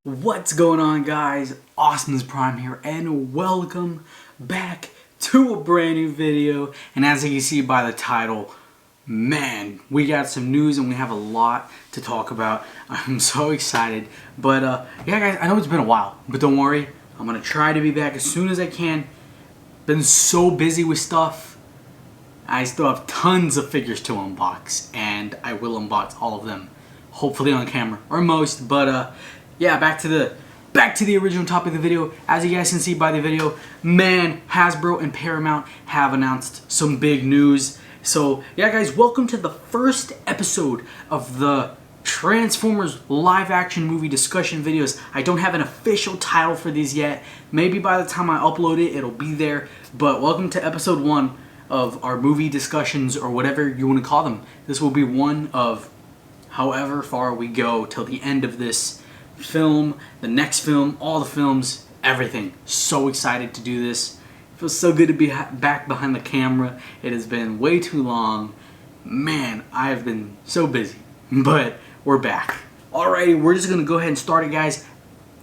What's going on, guys? Optimus Prime here, and welcome back to a brand new video. And as you can see by the title, man, we got some news and we have a lot to talk about. I'm so excited. But yeah, guys, I know it's been a while, but don't worry, I'm gonna try to be back as soon as I can. Been so busy with stuff. I still have tons of figures to unbox, and I will unbox all of them, hopefully on camera, or most. But yeah, back to the original topic of the video. As you guys can see by the video, man, Hasbro and Paramount have announced some big news. So yeah, guys, welcome to the first episode of the Transformers live action movie discussion videos. I don't have an official title for these yet. Maybe by the time I upload it, it'll be there. But welcome to episode 1 of our movie discussions, or whatever you want to call them. This will be one of however far we go till the end of this film, the next film, all the films, everything. So excited to do this. It feels so good to be back behind the camera. It has been way too long. Man, I have been so busy, but we're back. Alrighty, we're just gonna go ahead and start it, guys.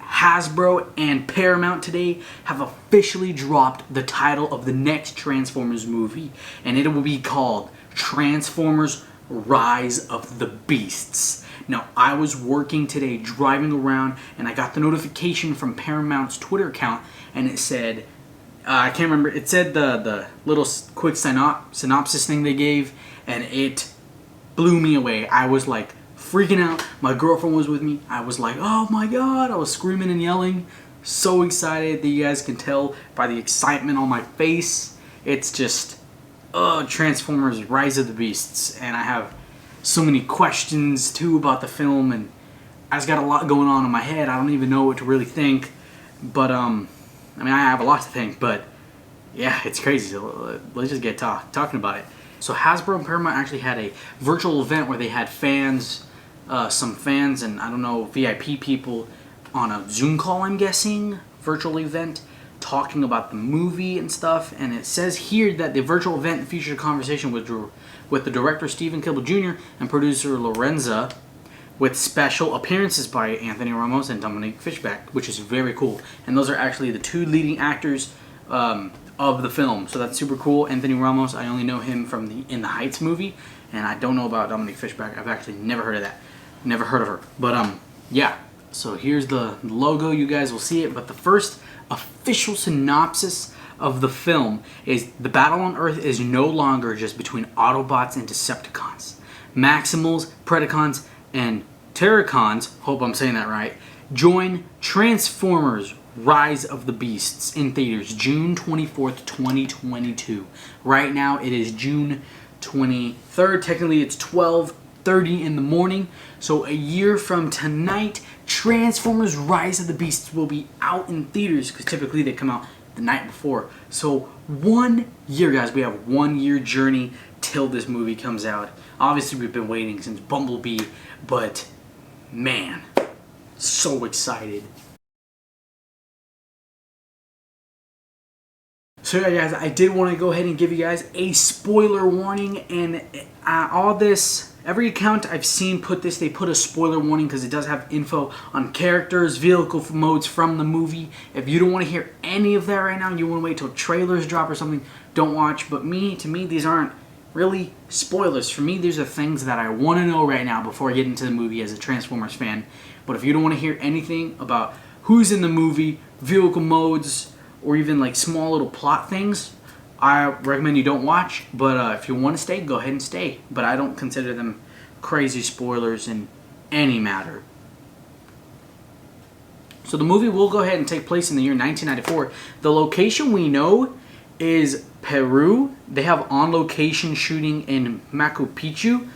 Hasbro and Paramount today have officially dropped the title of the next Transformers movie, and it will be called Transformers Rise of the Beasts. Now, I was working today, driving around, and I got the notification from Paramount's Twitter account, and it said, I can't remember, it said the little quick synopsis thing they gave, and it blew me away. I was like freaking out. My girlfriend was with me. I was like, oh my god, I was screaming and yelling. So excited that you guys can tell by the excitement on my face. It's just, Transformers Rise of the Beasts, and I have so many questions too about the film, and I just got a lot going on in my head. I don't even know what to really think, but I mean, I have a lot to think, but yeah, it's crazy. So let's just get talking about it. So Hasbro and Paramount actually had a virtual event where they had fans, some fans, and I don't know, VIP people on a Zoom call, I'm guessing, virtual event, talking about the movie and stuff. And it says here that the virtual event featured a conversation with the director Steven Kibble Jr. and producer Lorenza, with special appearances by Anthony Ramos and Dominique Fishback, which is very cool. And those are actually the two leading actors of the film, so that's super cool. Anthony Ramos, I only know him from the In the Heights movie, and I don't know about Dominique Fishback. I've actually never heard of that. Never heard of her. But yeah. So here's the logo. You guys will see it. But the first official synopsis of the film is: the battle on Earth is no longer just between Autobots and Decepticons. Maximals, Predacons, and Terracons, hope I'm saying that right, join Transformers Rise of the Beasts in theaters June 24th, 2022. Right now it is June 23rd. Technically it's 12:30 in the morning. So a year from tonight, Transformers Rise of the Beasts will be out in theaters, because typically they come out the night before. So 1 year, guys. We have 1 year journey till this movie comes out. Obviously we've been waiting since Bumblebee, but man, so excited. So yeah, guys, I did want to go ahead and give you guys a spoiler warning, and all this, every account I've seen put this, they put a spoiler warning because it does have info on characters, vehicle modes from the movie. If you don't want to hear any of that right now, you want to wait till trailers drop or something, don't watch. But to me, these aren't really spoilers. For me, these are things that I want to know right now before I get into the movie as a Transformers fan. But if you don't want to hear anything about who's in the movie, vehicle modes, or even like small little plot things, I recommend you don't watch. But if you want to stay, go ahead and stay. But I don't consider them crazy spoilers in any matter. So the movie will go ahead and take place in the year 1994. The location we know is Peru. They have on-location shooting in Machu Picchu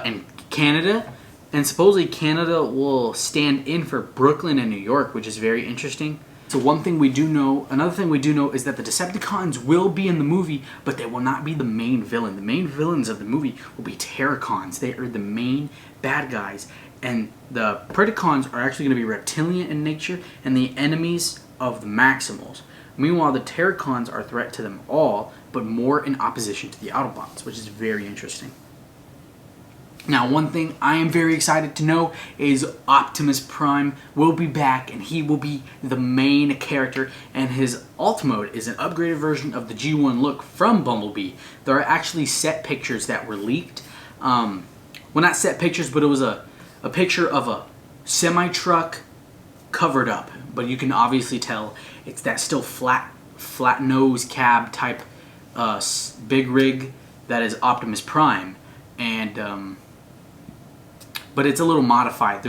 in Canada. And supposedly Canada will stand in for Brooklyn and New York, which is very interesting. So another thing we do know is that the Decepticons will be in the movie, but they will not be the main villain. The main villains of the movie will be Terracons. They are the main bad guys. And the Predacons are actually going to be reptilian in nature and the enemies of the Maximals. Meanwhile, the Terracons are a threat to them all, but more in opposition to the Autobots, which is very interesting. Now, one thing I am very excited to know is Optimus Prime will be back, and he will be the main character, and his alt mode is an upgraded version of the G1 look from Bumblebee. There are actually set pictures that were leaked. Well, not set pictures, but it was a picture of a semi-truck covered up, but you can obviously tell it's that still flat nose cab type big rig that is Optimus Prime, and but it's a little modified.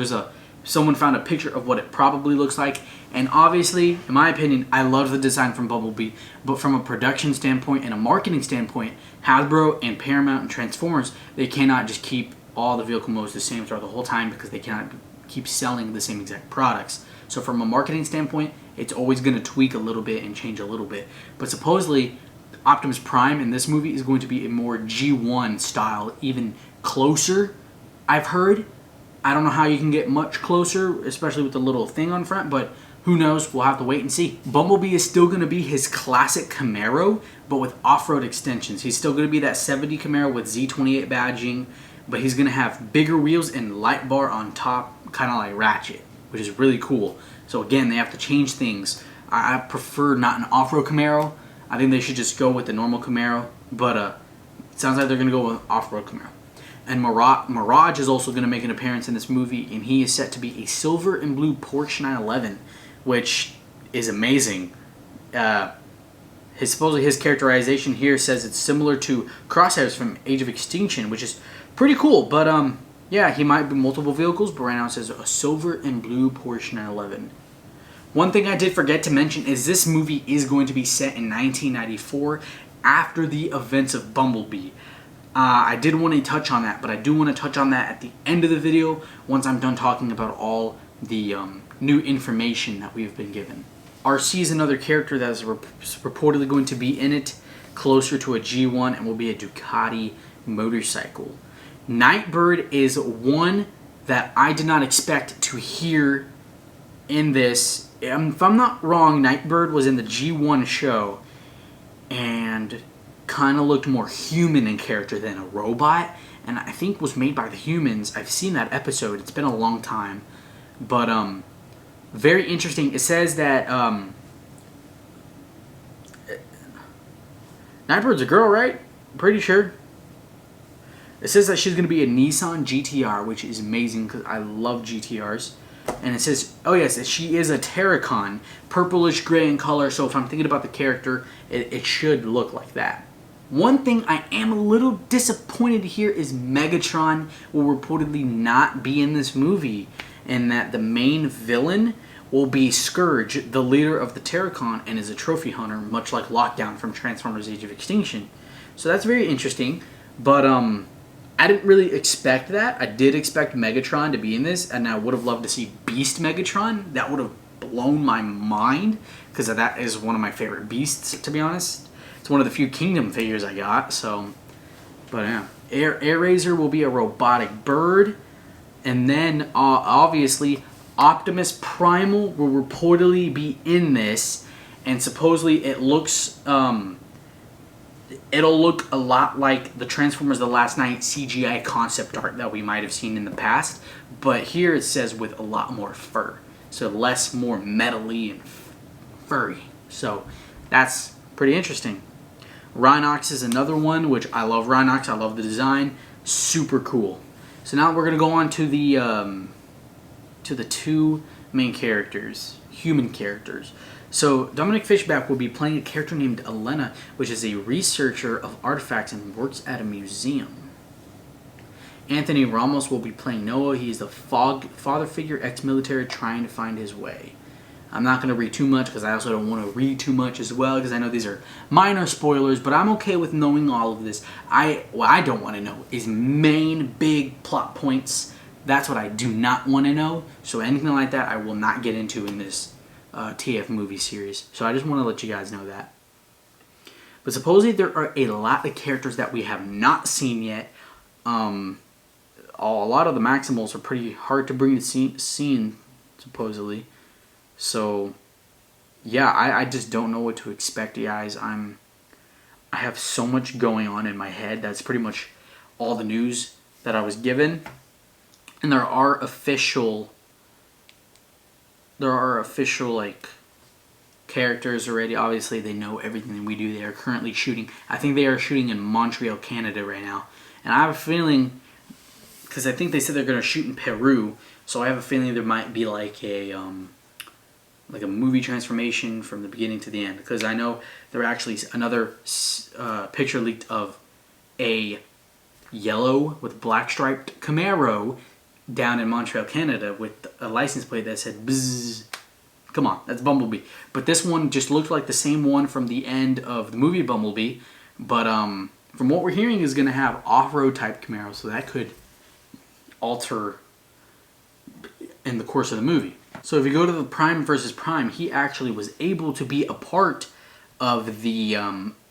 Someone found a picture of what it probably looks like, and obviously, in my opinion, I love the design from Bumblebee, but from a production standpoint and a marketing standpoint, Hasbro and Paramount and Transformers, they cannot just keep all the vehicle modes the same throughout the whole time because they cannot keep selling the same exact products. So from a marketing standpoint, it's always going to tweak a little bit and change a little bit. But supposedly, Optimus Prime in this movie is going to be a more G1 style, even closer, I've heard. I don't know how you can get much closer, especially with the little thing on front, but who knows? We'll have to wait and see. Bumblebee is still going to be his classic Camaro, but with off-road extensions. He's still going to be that 70 Camaro with Z28 badging, but he's going to have bigger wheels and light bar on top, kind of like Ratchet, which is really cool. So again, they have to change things. I prefer not an off-road Camaro. I think they should just go with the normal Camaro, but it sounds like they're going to go with off-road Camaro. And Mirage is also going to make an appearance in this movie, and he is set to be a silver and blue Porsche 911, which is amazing. Supposedly his characterization here says it's similar to Crosshairs from Age of Extinction, which is pretty cool. But yeah, he might be multiple vehicles, but right now it says a silver and blue Porsche 911. One thing I did forget to mention is this movie is going to be set in 1994 after the events of Bumblebee. I did want to touch on that, but I do want to touch on that at the end of the video once I'm done talking about all the new information that we've been given. RC is another character that is reportedly going to be in it, closer to a G1, and will be a Ducati motorcycle. Nightbird is one that I did not expect to hear in this. If I'm not wrong, Nightbird was in the G1 show and kind of looked more human in character than a robot, and I think was made by the humans. I've seen that episode. It's been a long time, but very interesting. It says that Nightbird's a girl, right? Pretty sure. It says that she's going to be a Nissan GTR, which is amazing because I love GTRs. And it says, oh yes, she is a Terracon, purplish gray in color, so if I'm thinking about the character, it should look like that. One thing I am a little disappointed to hear is Megatron will reportedly not be in this movie, and that the main villain will be Scourge, the leader of the Terracon, and is a trophy hunter, much like Lockdown from Transformers Age of Extinction. So that's very interesting, but I didn't really expect that. I did expect Megatron to be in this, and I would have loved to see Beast Megatron. That would have blown my mind, because that is one of my favorite beasts, to be honest. It's one of the few Kingdom figures I got, so. But yeah. Airazor will be a robotic bird, and then obviously Optimus Primal will reportedly be in this, and supposedly it looks it'll look a lot like the Transformers The Last Night CGI concept art that we might have seen in the past, but here it says with a lot more fur, so more metally and furry. So that's pretty interesting. Rhinox is another one, which I love Rhinox. I love the design. Super cool. So now we're gonna go on to the two main characters, human characters. So Dominic Fishback will be playing a character named Elena, which is a researcher of artifacts and works at a museum. Anthony Ramos will be playing Noah. He's the father figure, ex-military, trying to find his way. I'm not going to read too much because I also don't want to read too much as well, because I know these are minor spoilers, but I'm okay with knowing all of this. What I don't want to know is main big plot points. That's what I do not want to know. So anything like that I will not get into in this TF movie series. So I just want to let you guys know that. But supposedly there are a lot of characters that we have not seen yet. A lot of the Maximals are pretty hard to bring to scene, supposedly. So, yeah, I just don't know what to expect, guys. I have so much going on in my head. That's pretty much all the news that I was given, and there are official like characters already. Obviously, they know everything that we do. They are currently shooting. I think they are shooting in Montreal, Canada right now, and I have a feeling, because I think they said they're going to shoot in Peru, so I have a feeling there might be like a movie transformation from the beginning to the end, because I know there actually another picture leaked of a yellow with black striped Camaro down in Montreal, Canada, with a license plate that said bzzz. Come on, that's Bumblebee. But this one just looked like the same one from the end of the movie Bumblebee, but from what we're hearing is going to have off-road type Camaro, so that could alter in the course of the movie. So if you go to the Prime versus Prime, he actually was able to be a part of the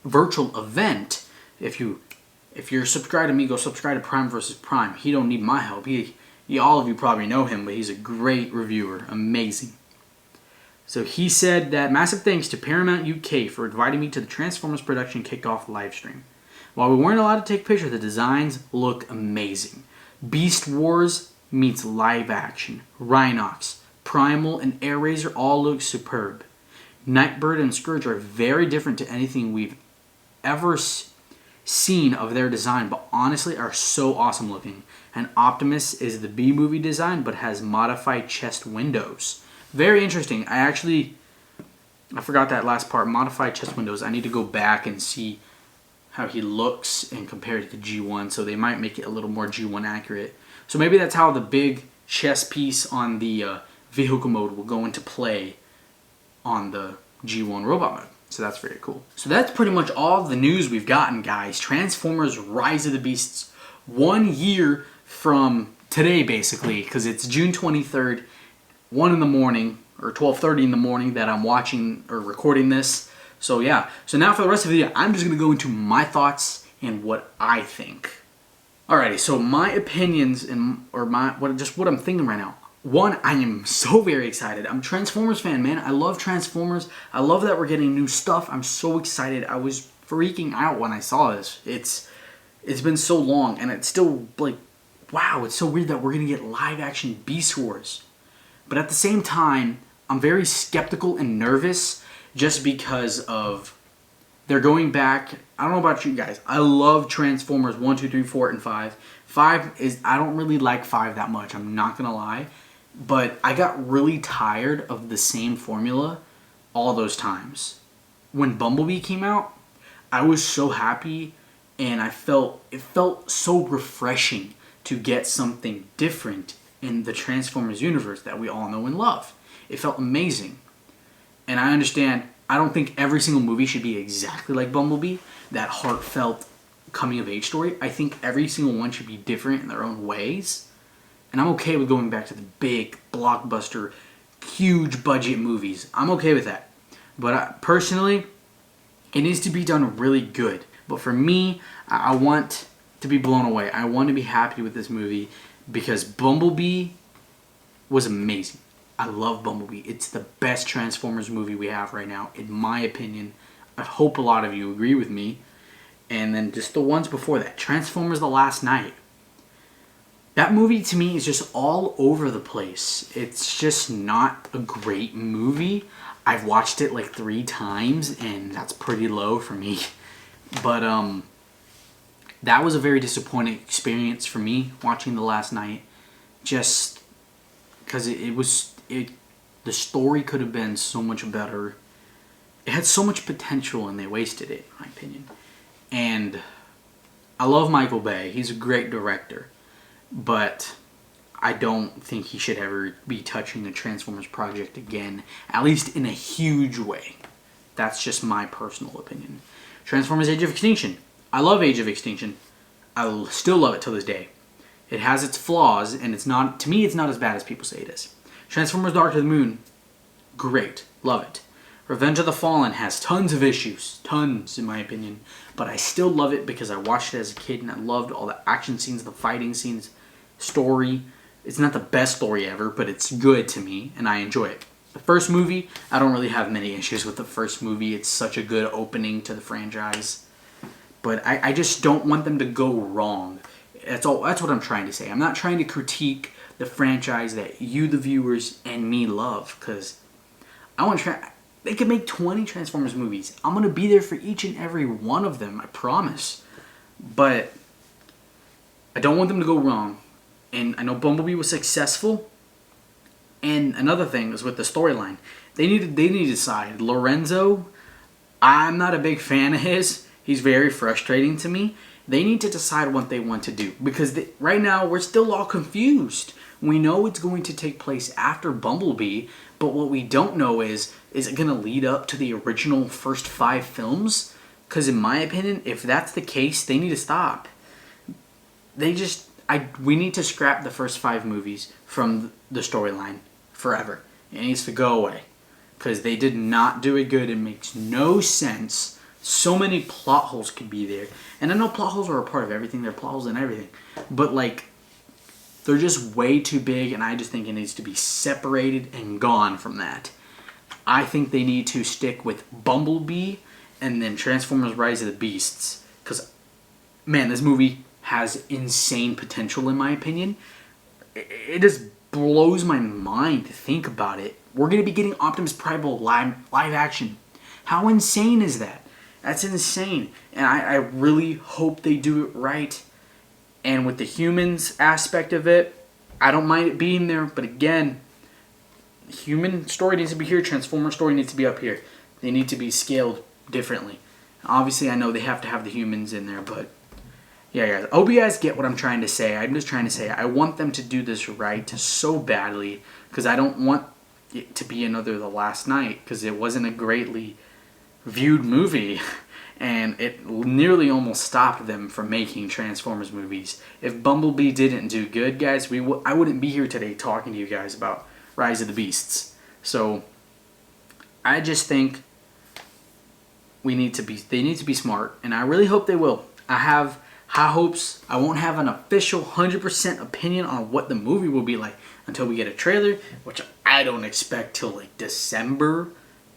virtual event. If you're subscribed to me, go subscribe to Prime versus Prime. He don't need my help. All of you probably know him, but he's a great reviewer. Amazing. So he said that massive thanks to Paramount UK for inviting me to the Transformers production kickoff live stream. While we weren't allowed to take pictures, the designs look amazing. Beast Wars meets live action. Rhinox, Primal, and Air Razor all look superb. Nightbird and Scourge are very different to anything we've ever seen of their design, but honestly are so awesome looking. And Optimus is the B-movie design, but has modified chest windows. Very interesting. I forgot that last part. Modified chest windows. I need to go back and see how he looks and compare it to G1, so they might make it a little more G1 accurate. So maybe that's how the big chest piece on the vehicle mode will go into play on the G1 robot mode. So that's very cool. So that's pretty much all the news we've gotten, guys. Transformers Rise of the Beasts, 1 year from today, basically, because it's June 23rd, 1 in the morning, or 12:30 in the morning that I'm watching or recording this. So yeah. So now for the rest of the video, I'm just going to go into my thoughts and what I think. Alrighty, so my opinions and what I'm thinking right now. One, I am so very excited. I'm a Transformers fan, man. I love Transformers. I love that we're getting new stuff. I'm so excited. I was freaking out when I saw this. It's been so long, and it's still like, wow, it's so weird that we're going to get live action Beast Wars. But at the same time, I'm very skeptical and nervous just because of they're going back. I don't know about you guys. I love Transformers 1, 2, 3, 4, and 5. 5 is, I don't really like 5 that much. I'm not going to lie. But I got really tired of the same formula all those times. When Bumblebee came out, I was so happy, and it felt so refreshing to get something different in the Transformers universe that we all know and love. It felt amazing. And I understand, I don't think every single movie should be exactly like Bumblebee, that heartfelt coming-of-age story. I think every single one should be different in their own ways. And I'm okay with going back to the big, blockbuster, huge budget movies. I'm okay with that. But personally, it needs to be done really good. But for me, I want to be blown away. I want to be happy with this movie because Bumblebee was amazing. I love Bumblebee. It's the best Transformers movie we have right now, in my opinion. I hope a lot of you agree with me. And then just the ones before that. Transformers The Last Knight. That movie to me is just all over the place. It's just not a great movie. I've watched it like 3 times and that's pretty low for me. But that was a very disappointing experience for me watching The Last Knight. Just because the story could have been so much better. It had so much potential and they wasted it, in my opinion. And I love Michael Bay. He's a great director. But I don't think he should ever be touching the Transformers project again. At least in a huge way. That's just my personal opinion. Transformers Age of Extinction. I love Age of Extinction. I still love it till this day. It has its flaws, and it's not, to me, it's not as bad as people say it is. Transformers Dark of the Moon. Great. Love it. Revenge of the Fallen has tons of issues. Tons, in my opinion. But I still love it because I watched it as a kid, and I loved all the action scenes, the fighting scenes, story. It's not the best story ever, but it's good to me, and I enjoy it. The first movie, I don't really have many issues with the first movie. It's such a good opening to the franchise. But I just don't want them to go wrong. That's all. That's what I'm trying to say. I'm not trying to critique the franchise that you, the viewers, and me love, because I want to try. They could make 20 Transformers movies. I'm gonna be there for each and every one of them. I promise. But I don't want them to go wrong. And I know Bumblebee was successful. And another thing is with the storyline. They need to decide. Lorenzo, I'm not a big fan of his. He's very frustrating to me. They need to decide what they want to do. Because right now, we're still all confused. We know it's going to take place after Bumblebee. But what we don't know is it going to lead up to the original first 5 films? Because in my opinion, if that's the case, they need to stop. We need to scrap the first 5 movies from the storyline forever. It needs to go away. Because they did not do it good. It makes no sense. So many plot holes could be there. And I know plot holes are a part of everything. They're plot holes in everything. But like, they're just way too big, and I just think it needs to be separated and gone from that. I think they need to stick with Bumblebee and then Transformers Rise of the Beasts. Because, man, this movie has insane potential in my opinion. It just blows my mind to think about it. We're going to be getting Optimus Prime live action. How insane is that? That's insane. And I really hope they do it right. And with the humans aspect of it, I don't mind it being there. But again, human story needs to be here. Transformer story needs to be up here. They need to be scaled differently. Obviously, I know they have to have the humans in there. But yeah, guys. I hope you guys get what I'm trying to say. I'm just trying to say I want them to do this right so badly. Because I don't want it to be another The Last Night. Because it wasn't a greatly viewed movie. And it nearly almost stopped them from making Transformers movies. If Bumblebee didn't do good, guys, I wouldn't be here today talking to you guys about Rise of the Beasts. So I just think they need to be smart, and I really hope they will. I have high hopes. I won't have an official 100% opinion on what the movie will be like until we get a trailer, which I don't expect till like December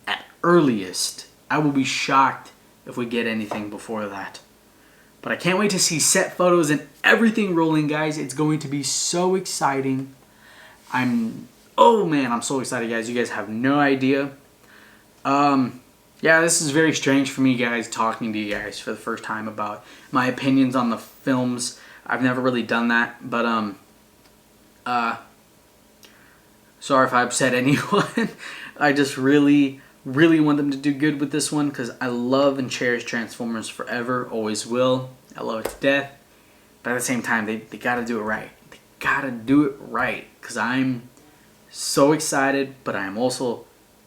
at earliest. I will be shocked if we get anything before that. But I can't wait to see set photos and everything rolling, guys. It's going to be so exciting. Oh man, I'm so excited, guys. You guys have no idea. Yeah, this is very strange for me, guys, talking to you guys for the first time about my opinions on the films. I've never really done that, but sorry if I upset anyone. I just really want them to do good with this one, because I love and cherish Transformers forever, always will. I love it to death. But at the same time, they gotta do it right. They gotta do it right, because I'm so excited, but I'm also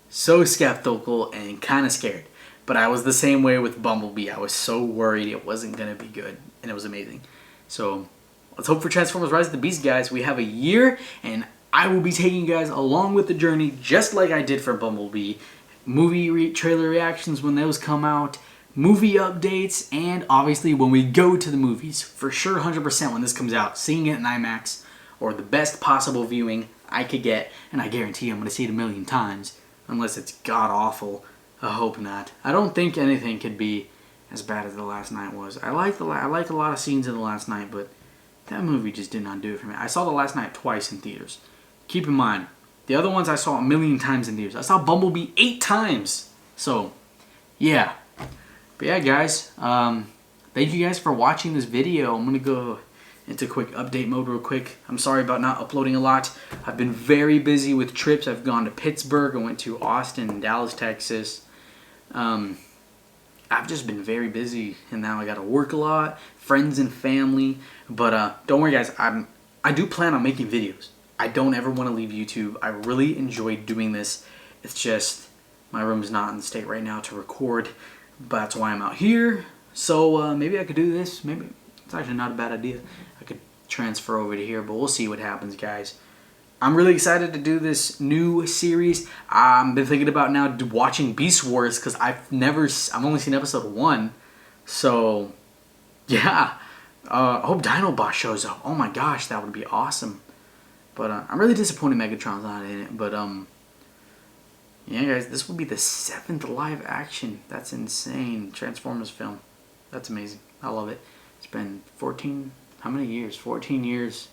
so skeptical and kind of scared. But I was the same way with Bumblebee. I was so worried it wasn't gonna be good, and it was amazing. So let's hope for Transformers Rise of the Beast, guys. We have a year, and I will be taking you guys along with the journey, just like I did for Bumblebee. Movie trailer reactions when those come out, movie updates, and obviously when we go to the movies. For sure, 100% when this comes out, seeing it in IMAX, or the best possible viewing I could get, and I guarantee I'm going to see it a million times, unless it's god-awful. I hope not. I don't think anything could be as bad as The Last Night was. I like a lot of scenes in The Last Night, but that movie just did not do it for me. I saw The Last Night twice in theaters. Keep in mind, the other ones I saw a million times in theaters. I saw Bumblebee 8 times. So, yeah. But yeah, guys. Thank you guys for watching this video. I'm going to go into quick update mode real quick. I'm sorry about not uploading a lot. I've been very busy with trips. I've gone to Pittsburgh. I went to Austin and Dallas, Texas. I've just been very busy. And now I got to work a lot. Friends and family. But don't worry, guys. I do plan on making videos. I don't ever want to leave YouTube. I really enjoy doing this. It's just my room's not in the state right now to record, but that's why I'm out here. So maybe I could do this. Maybe it's actually not a bad idea. I could transfer over to here, but we'll see what happens, guys. I'm really excited to do this new series. I've been thinking about now watching Beast Wars, because I've only seen episode 1. So yeah, I hope Dinobot shows up. Oh my gosh, that would be awesome. But I'm really disappointed Megatron's not in it. But yeah, guys, this will be the 7th live action. That's insane. Transformers film. That's amazing. I love it. It's been 14, How many years? 14 years?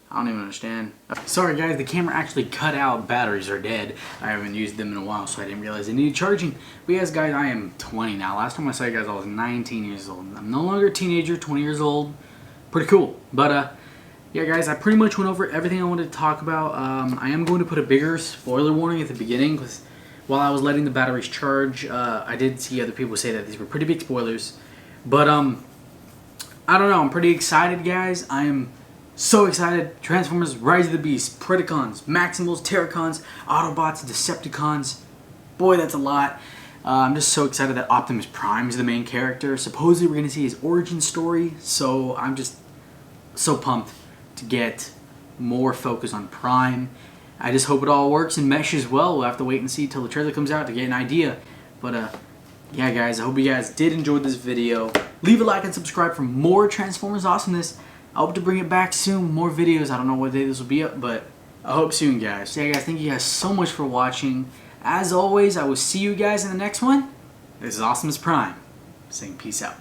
I don't even understand. Sorry guys, the camera actually cut out. Batteries are dead. I haven't used them in a while, so I didn't realize they needed charging. But yes guys, I am 20 now. Last time I saw you guys I was 19 years old. I'm no longer a teenager, 20 years old. Pretty cool. But yeah guys, I pretty much went over everything I wanted to talk about. I am going to put a bigger spoiler warning at the beginning, because while I was letting the batteries charge, I did see other people say that these were pretty big spoilers. But I don't know, I'm pretty excited guys. I am so excited. Transformers, Rise of the Beast, Predacons, Maximals, Terracons, Autobots, Decepticons. Boy, that's a lot. I'm just so excited that Optimus Prime is the main character. Supposedly we're going to see his origin story. So I'm just so pumped to get more focus on Prime. I just hope it all works and meshes well. We'll have to wait and see till the trailer comes out to get an idea. But yeah guys, I hope you guys did enjoy this video. Leave a like and subscribe for more Transformers awesomeness. I hope to bring it back soon, more videos. I don't know what day this will be up, but I hope soon guys. So yeah guys, thank you guys so much for watching. As always, I will see you guys in the next one. This is Optimus Prime saying peace out.